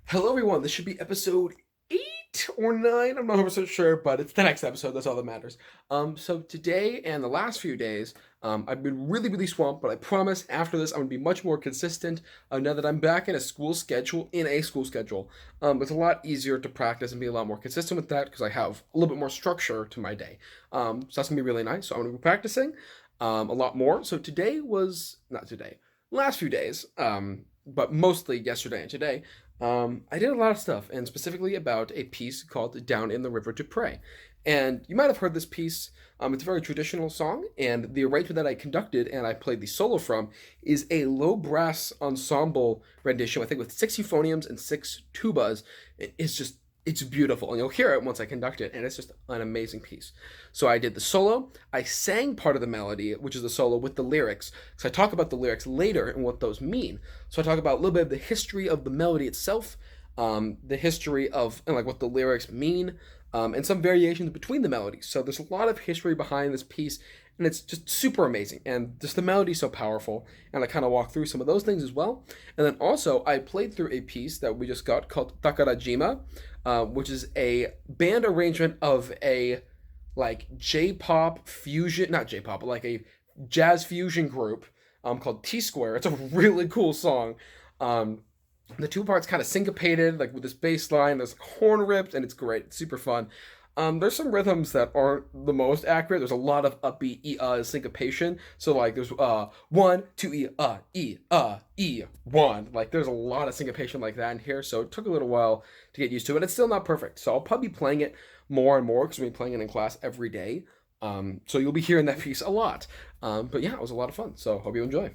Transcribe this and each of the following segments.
Hello, everyone. This should be episode 8 or 9. I'm not 100% sure, but it's the next episode. That's all that matters. So today and the last few days, I've been really swamped, but I promise after this, I'm going to be much more consistent now that I'm back in a school schedule. It's a lot easier to practice and be a lot more consistent with that because I have a little bit more structure to my day. So that's going to be really nice. So I'm going to be practicing a lot more. So today was, not today, last few days, but mostly yesterday and today. I did a lot of stuff, and specifically about a piece called Down in the River to Pray. And you might have heard this piece. It's a very traditional song, and the arrangement that I conducted and I played the solo from is a low brass ensemble rendition, I think with six euphoniums and six tubas. It's beautiful, and you'll hear it once I conduct it, and it's just an amazing piece. So I did the solo, I sang part of the melody, which is the solo, with the lyrics, because I talk about the lyrics later and what those mean. So I talk about a little bit of the history of the melody itself, the history of and like what the lyrics mean, and some variations between the melodies. So there's a lot of history behind this piece, and it's just super amazing. And just the melody's so powerful, and I kind of walk through some of those things as well. And then also I played through a piece that we just got called Takarajima, which is a band arrangement of a like J-pop fusion, not J-pop, but like a jazz fusion group called T Square. It's a really cool song. Um, the two parts kind of syncopated, like with this bass line. There's horn ripped, and it's great. It's super fun. There's some rhythms that aren't the most accurate. There's a lot of upbeat syncopation. So like there's one, two e one. Like there's a lot of syncopation like that in here. So it took a little while to get used to it. It's still not perfect. So I'll probably be playing it more and more because we'll be playing it in class every day. So you'll be hearing that piece a lot. But yeah, it was a lot of fun. So hope you enjoy.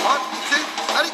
One, two, ready?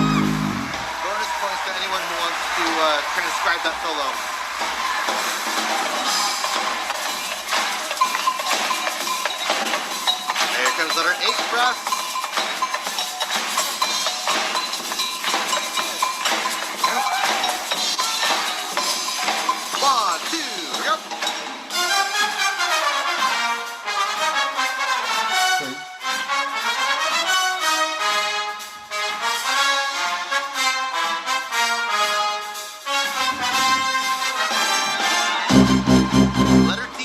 Bonus points to anyone who wants to transcribe that solo. Here comes letter H, brass. One, two, here we go. Letter D.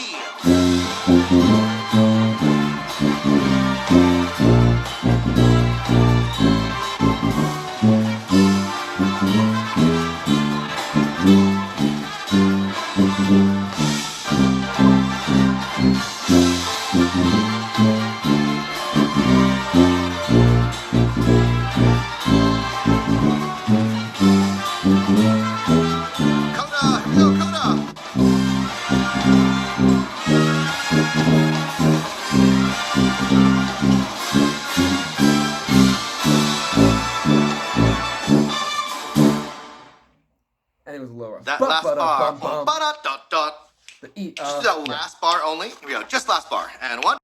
Coda, here we go, Coda. And it was lower. That last bar. Ba-da-dot-dot. The E. Just the last bar only. Here we go. Just last bar. And one.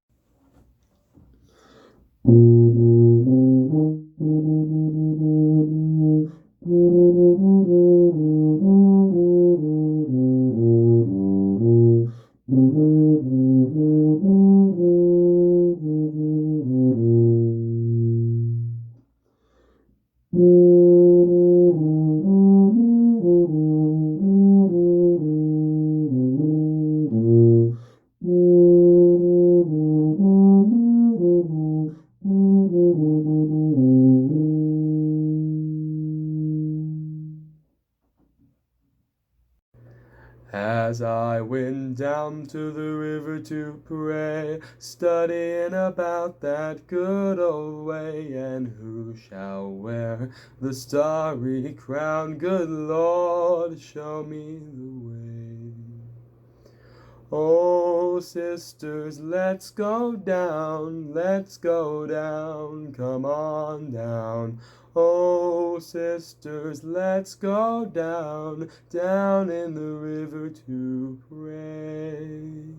As I went down to the river to pray, studying about that good old way, and who shall wear the starry crown? Good Lord, show me the way. Oh, sisters, let's go down, come on down. Oh, sisters, let's go down, down in the river to pray.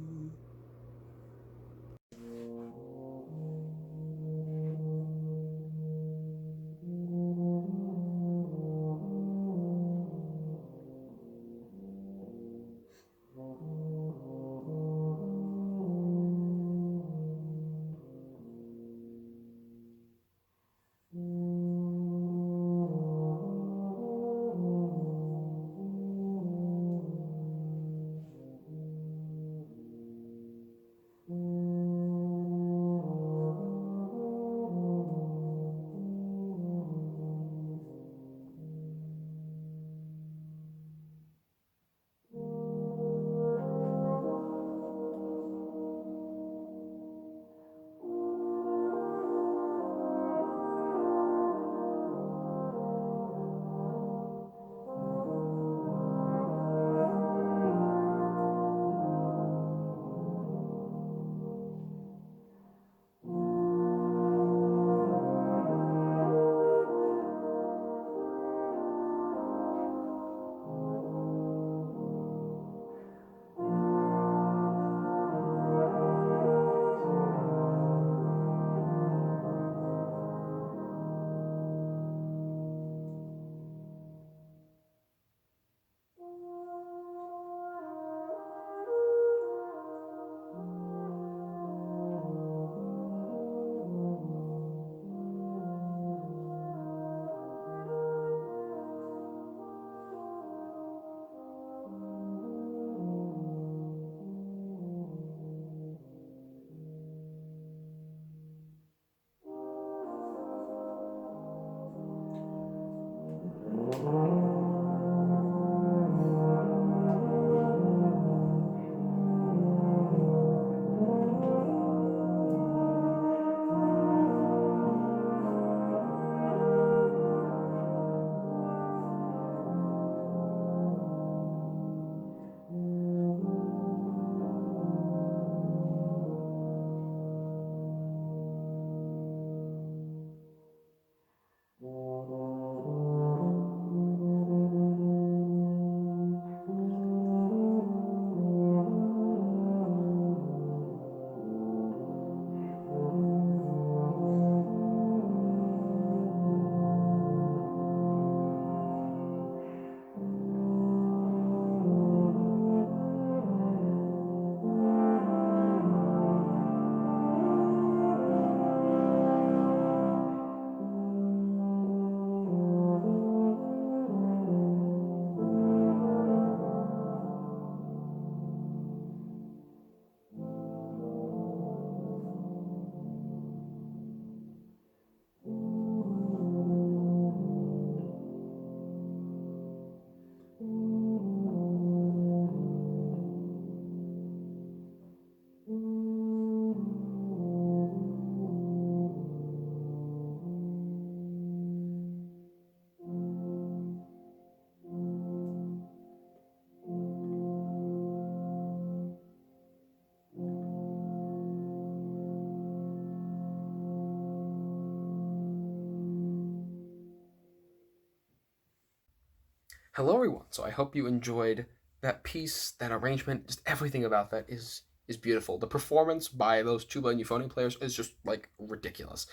Hello, everyone. So I hope you enjoyed that piece, that arrangement, just everything about that is beautiful. The performance by those tuba and euphonium players is just like ridiculous.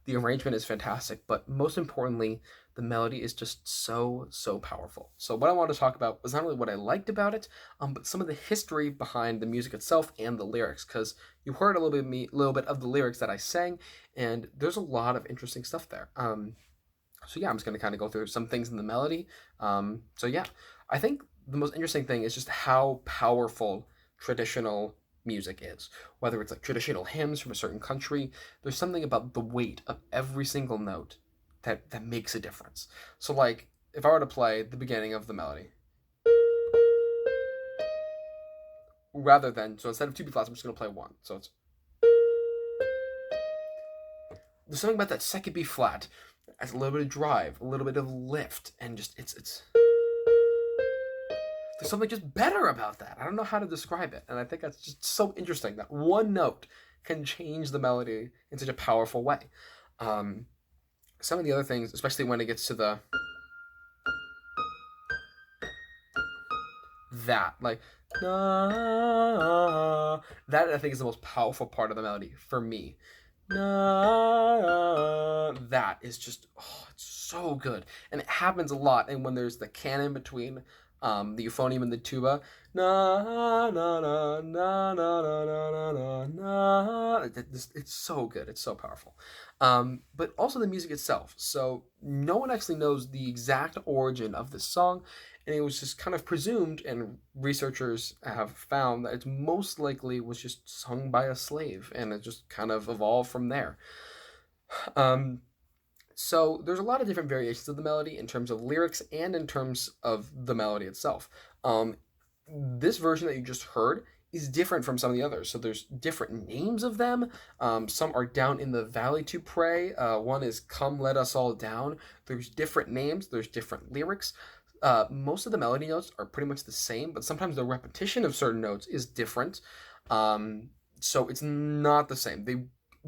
The arrangement is fantastic, but most importantly, the melody is just so powerful. So what I wanted to talk about was not only what I liked about it, but some of the history behind the music itself and the lyrics, because you heard a little bit of the lyrics that I sang, and there's a lot of interesting stuff there. So yeah, I'm just gonna kind of go through some things in the melody. So yeah, I think the most interesting thing is just how powerful traditional music is. Whether it's like traditional hymns from a certain country, there's something about the weight of every single note that makes a difference. So like if I were to play the beginning of the melody, rather than so instead of two B flats, I'm just gonna play one. So it's there's something about that second B flat as a little bit of drive, a little bit of lift, and just it's there's something just better about that. I don't know how to describe it. And I think that's just so interesting that one note can change the melody in such a powerful way. Um, some of the other things, especially when it gets to the that, like, na, that I think is the most powerful part of the melody for me. Na, that is just, oh, it's so good. And it happens a lot. And when there's the canon between the euphonium and the tuba, na, na, na, na, na, na, na, na, na, it's so good. It's so powerful. But also the music itself. So no one actually knows the exact origin of this song, and it was just kind of presumed, and researchers have found that it most likely was just sung by a slave, and it just kind of evolved from there. Um, so there's a lot of different variations of the melody in terms of lyrics and in terms of the melody itself. This version that you just heard is different from some of the others. So there's different names of them. Some are down in the valley to pray. One is come let us all down. There's different names. There's different lyrics. Most of the melody notes are pretty much the same, but sometimes the repetition of certain notes is different. So it's not the same. They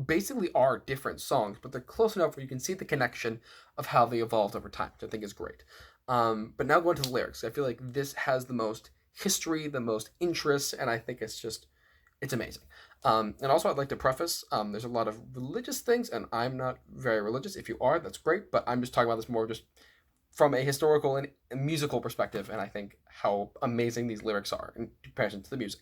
basically are different songs, but they're close enough where you can see the connection of how they evolved over time, which I think is great. But now going to the lyrics, I feel like this has the most history, the most interest, and I think it's amazing. And also, I'd like to preface there's a lot of religious things, and I'm not very religious. If you are, that's great, but I'm just talking about this more just from a historical and musical perspective, and I think how amazing these lyrics are in comparison to the music.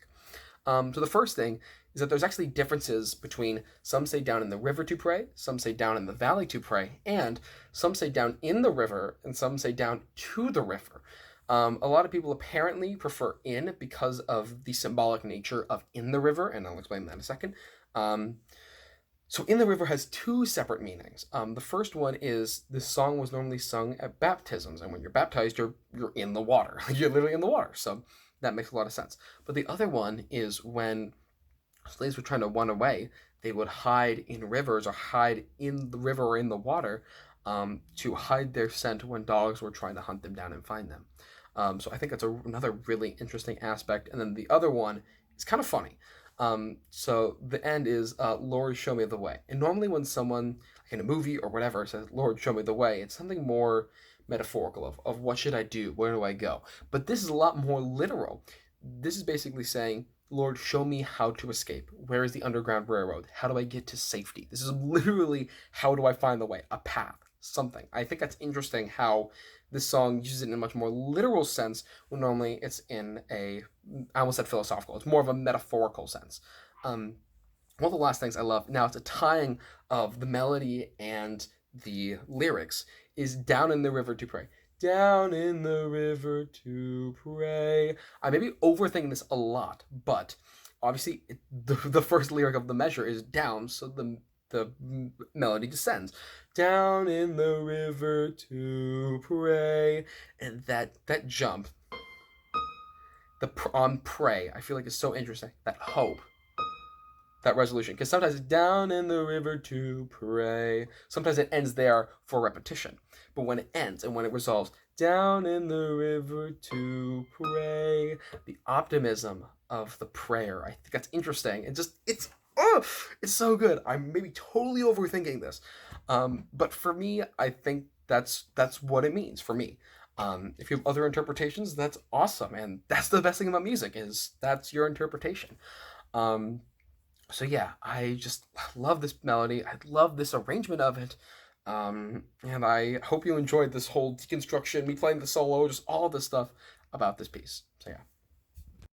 So the first thing is that there's actually differences between some say down in the river to pray, some say down in the valley to pray, and some say down in the river, and some say down to the river. A lot of people apparently prefer in because of the symbolic nature of in the river, and I'll explain that in a second. So in the river has two separate meanings. The first one is this song was normally sung at baptisms, and when you're baptized, you're in the water. You're literally in the water. So that makes a lot of sense. But the other one is when slaves were trying to run away, they would hide in rivers or hide in the river or in the water to hide their scent when dogs were trying to hunt them down and find them. So I think that's another really interesting aspect. And then the other one is kind of funny. So the end is, Lord, show me the way. And normally when someone, like in a movie or whatever, says, Lord, show me the way, it's something more metaphorical of what should I do? Where do I go? But this is a lot more literal. This is basically saying, Lord, show me how to escape. Where is the Underground Railroad? How do I get to safety? This is literally how do I find the way? A path, something. I think that's interesting how this song uses it in a much more literal sense when normally it's in a, I almost said philosophical, it's more of a metaphorical sense. One of the last things I love, now it's a tying of the melody and the lyrics, is down in the river to pray. Down in the river to pray. I may be overthinking this a lot, but obviously the first lyric of the measure is down, so the melody descends. Down in the river to pray. And that jump, the on pray, I feel like is so interesting. That hope, that resolution, because sometimes it's down in the river to pray. Sometimes it ends there for repetition, but when it ends and when it resolves, down in the river to pray, the optimism of the prayer, I think that's interesting. And just it's so good. I'm maybe totally overthinking this, but for me, I think that's what it means for me. If you have other interpretations, that's awesome, and that's the best thing about music is that's your interpretation. Um, so yeah, I just love this melody. I love this arrangement of it. And I hope you enjoyed this whole deconstruction, me playing the solo, just all this stuff about this piece. So yeah.